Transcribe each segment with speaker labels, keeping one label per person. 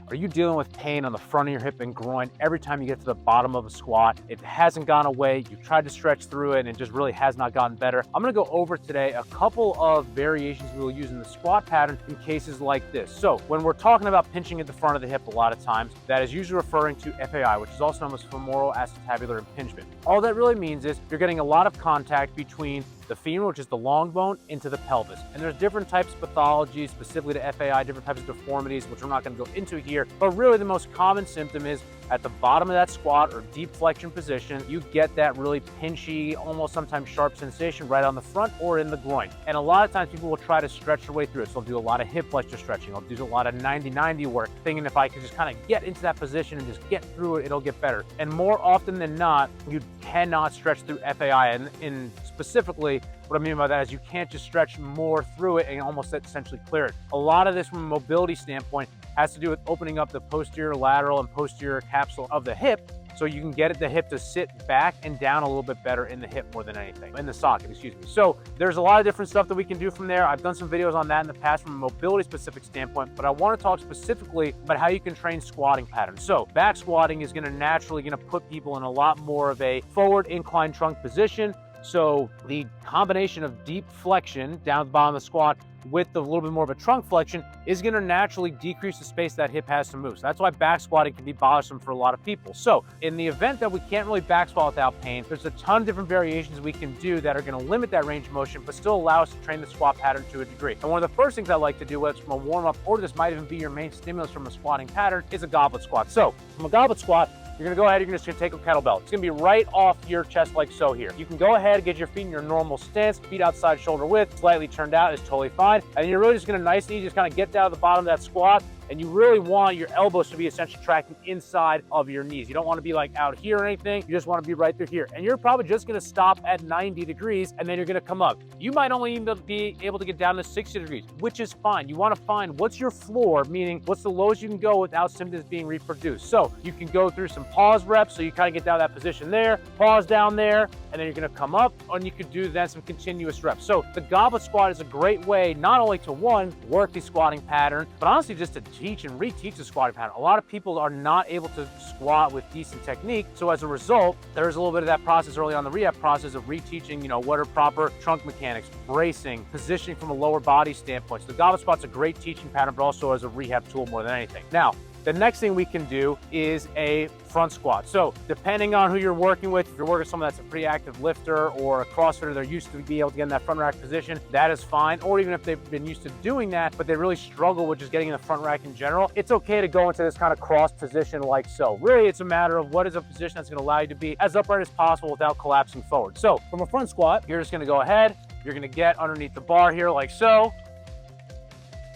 Speaker 1: Are you dealing with pain on the front of your hip and groin every time you get to the bottom of a squat? It hasn't gone away. You've tried to stretch through it and it just really has not gotten better. I'm gonna go over today a couple of variations we will use in the squat pattern in cases like this. So when we're talking about pinching at the front of the hip a lot of times, that is usually referring to FAI, which is also known as femoral acetabular impingement. All that really means is you're getting a lot of contact between the femur, which is the long bone, into the pelvis. And there's different types of pathologies specifically to FAI, different types of deformities, which we're not gonna go into here. But really the most common symptom is at the bottom of that squat or deep flexion position, you get that really pinchy, almost sometimes sharp sensation right on the front or in the groin. And a lot of times people will try to stretch their way through it. So they'll do a lot of hip flexor stretching. They'll do a lot of 90-90 work, thinking if I can just kind of get into that position and just get through it, it'll get better. And more often than not, you cannot stretch through FAI. And in specifically, what I mean by that is you can't just stretch more through it and almost essentially clear it. A lot of this from a mobility standpoint has to do with opening up the posterior lateral and posterior capsule of the hip so you can get the hip to sit back and down a little bit better in the hip more than anything, in the socket, excuse me. So there's a lot of different stuff that we can do from there. I've done some videos on that in the past from a mobility specific standpoint, but I want to talk specifically about how you can train squatting patterns. So back squatting is naturally gonna put people in a lot more of a forward inclined trunk position. So the combination of deep flexion down at the bottom of the squat with a little bit more of a trunk flexion is going to naturally decrease the space that hip has to move. So that's why back squatting can be bothersome for a lot of people. So in the event that we can't really back squat without pain, there's a ton of different variations we can do that are going to limit that range of motion, but still allow us to train the squat pattern to a degree. And one of the first things I like to do, whether it's from a warm up or this might even be your main stimulus from a squatting pattern, is a goblet squat. So from a goblet squat, you're gonna go ahead, you're just gonna take a kettlebell. It's gonna be right off your chest like so here. You can go ahead, get your feet in your normal stance, feet outside shoulder width, slightly turned out is totally fine. And you're really just gonna nice and easy just kind of get down to the bottom of that squat. And you really want your elbows to be essentially tracking inside of your knees. You don't want to be like out here or anything. You just want to be right through here. And you're probably just going to stop at 90 degrees and then you're going to come up. You might only even be able to get down to 60 degrees, which is fine. You want to find what's your floor, meaning what's the lowest you can go without symptoms being reproduced. So you can go through some pause reps. So you kind of get down to that position there, pause down there, and then you're going to come up, and you could do then some continuous reps. So the goblet squat is a great way not only to work the squatting pattern, but honestly just to teach and reteach the squatting pattern. A lot of people are not able to squat with decent technique. So as a result, there's a little bit of that process early on the rehab process of reteaching, what are proper trunk mechanics, bracing, positioning from a lower body standpoint. So the goblet squat's a great teaching pattern, but also as a rehab tool more than anything. Now, the next thing we can do is a front squat. So depending on who you're working with, if you're working with someone that's a pretty active lifter or a CrossFitter, they're used to be able to get in that front rack position, that is fine. Or even if they've been used to doing that, but they really struggle with just getting in the front rack in general, it's okay to go into this kind of cross position like so. Really, it's a matter of what is a position that's gonna allow you to be as upright as possible without collapsing forward. So from a front squat, you're just gonna go ahead, you're gonna get underneath the bar here like so.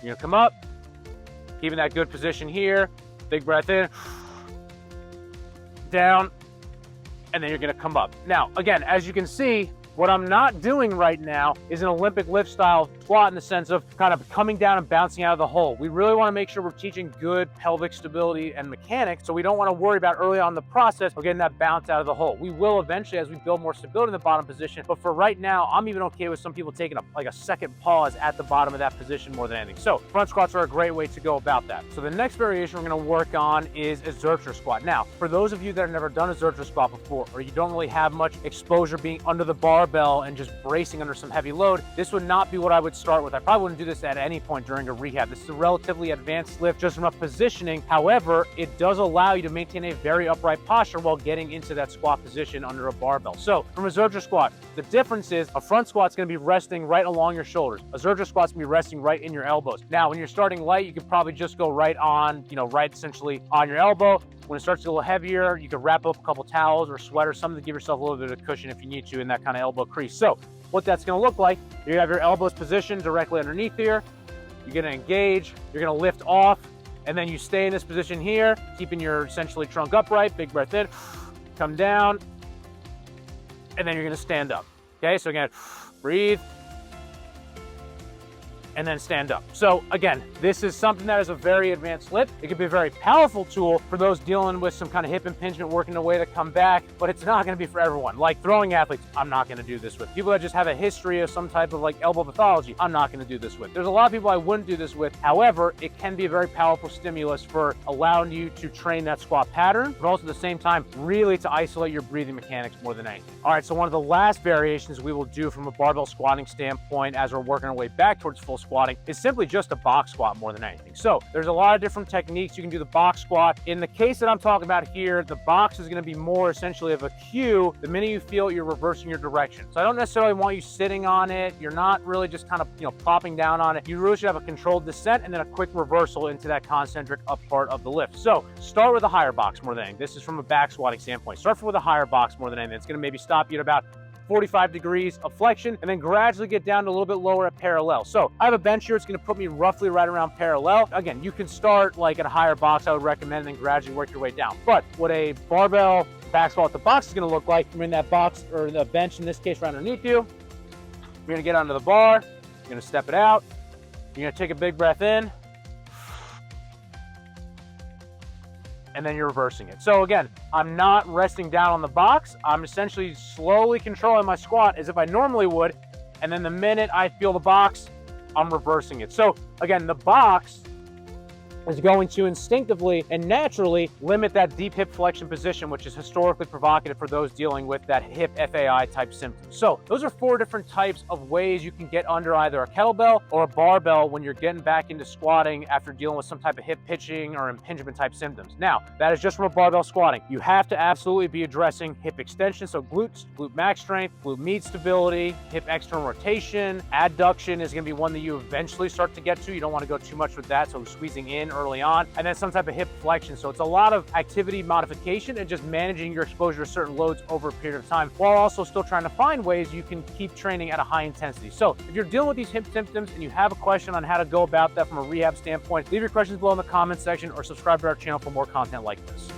Speaker 1: You're gonna come up, keeping that good position here, big breath in, down, and then you're gonna come up. Now, again, as you can see, what I'm not doing right now is an Olympic lift style squat in the sense of kind of coming down and bouncing out of the hole. We really want to make sure we're teaching good pelvic stability and mechanics, so we don't want to worry about early on in the process of getting that bounce out of the hole. We will eventually as we build more stability in the bottom position, but for right now, I'm even okay with some people taking a second pause at the bottom of that position more than anything. So front squats are a great way to go about that. So the next variation we're going to work on is a Zercher squat. Now, for those of you that have never done a Zercher squat before, or you don't really have much exposure being under the barbell and just bracing under some heavy load, this would not be what I would start with. I probably wouldn't do this at any point during a rehab. This is a relatively advanced lift just from a positioning. However, it does allow you to maintain a very upright posture while getting into that squat position under a barbell. So from a Zercher squat, the difference is a front squat's gonna be resting right along your shoulders. A Zercher squat's gonna be resting right in your elbows. Now, when you're starting light, you could probably just go right on, right essentially on your elbow. When it starts to get a little heavier, you can wrap up a couple towels or sweaters, something to give yourself a little bit of cushion if you need to in that kind of elbow crease. So what that's gonna look like, you have your elbows positioned directly underneath here. You're gonna engage, you're gonna lift off, and then you stay in this position here, keeping your essentially trunk upright, big breath in, come down, and then you're gonna stand up. Okay, so again, breathe, and then stand up. So again, this is something that is a very advanced lift. It can be a very powerful tool for those dealing with some kind of hip impingement, working a way to come back, but it's not gonna be for everyone. Like throwing athletes, I'm not gonna do this with. People that just have a history of some type of like elbow pathology, I'm not gonna do this with. There's a lot of people I wouldn't do this with. However, it can be a very powerful stimulus for allowing you to train that squat pattern, but also at the same time, really to isolate your breathing mechanics more than anything. All right, so one of the last variations we will do from a barbell squatting standpoint as we're working our way back towards full squatting is simply just a box squat more than anything. So there's a lot of different techniques. You can do the box squat. In the case that I'm talking about here, the box is gonna be more essentially of a cue the minute you feel you're reversing your direction. So I don't necessarily want you sitting on it. You're not really just kind of, plopping down on it. You really should have a controlled descent and then a quick reversal into that concentric up part of the lift. So start with a higher box more than anything. This is from a back squatting standpoint. Start with a higher box more than anything. It's gonna maybe stop you at about 45 degrees of flexion, and then gradually get down to a little bit lower at parallel. So I have a bench here. It's going to put me roughly right around parallel. Again, you can start like at a higher box, I would recommend, and then gradually work your way down. But what a barbell back squat at the box is going to look like, you're in that box, or the bench in this case right underneath you. You're going to get onto the bar. You're going to step it out. You're going to take a big breath in. And then you're reversing it. So again, I'm not resting down on the box. I'm essentially slowly controlling my squat as if I normally would. And then the minute I feel the box, I'm reversing it. So again, the box is going to instinctively and naturally limit that deep hip flexion position, which is historically provocative for those dealing with that hip FAI type symptoms. So those are 4 different types of ways you can get under either a kettlebell or a barbell when you're getting back into squatting after dealing with some type of hip pitching or impingement type symptoms. Now, that is just from a barbell squatting. You have to absolutely be addressing hip extension, so glutes, glute max strength, glute med stability, hip external rotation, adduction is going to be one that you eventually start to get to. You don't want to go too much with that, so squeezing in early on, and then some type of hip flexion. So it's a lot of activity modification and just managing your exposure to certain loads over a period of time, while also still trying to find ways you can keep training at a high intensity. So if you're dealing with these hip symptoms and you have a question on how to go about that from a rehab standpoint, leave your questions below in the comments section or subscribe to our channel for more content like this.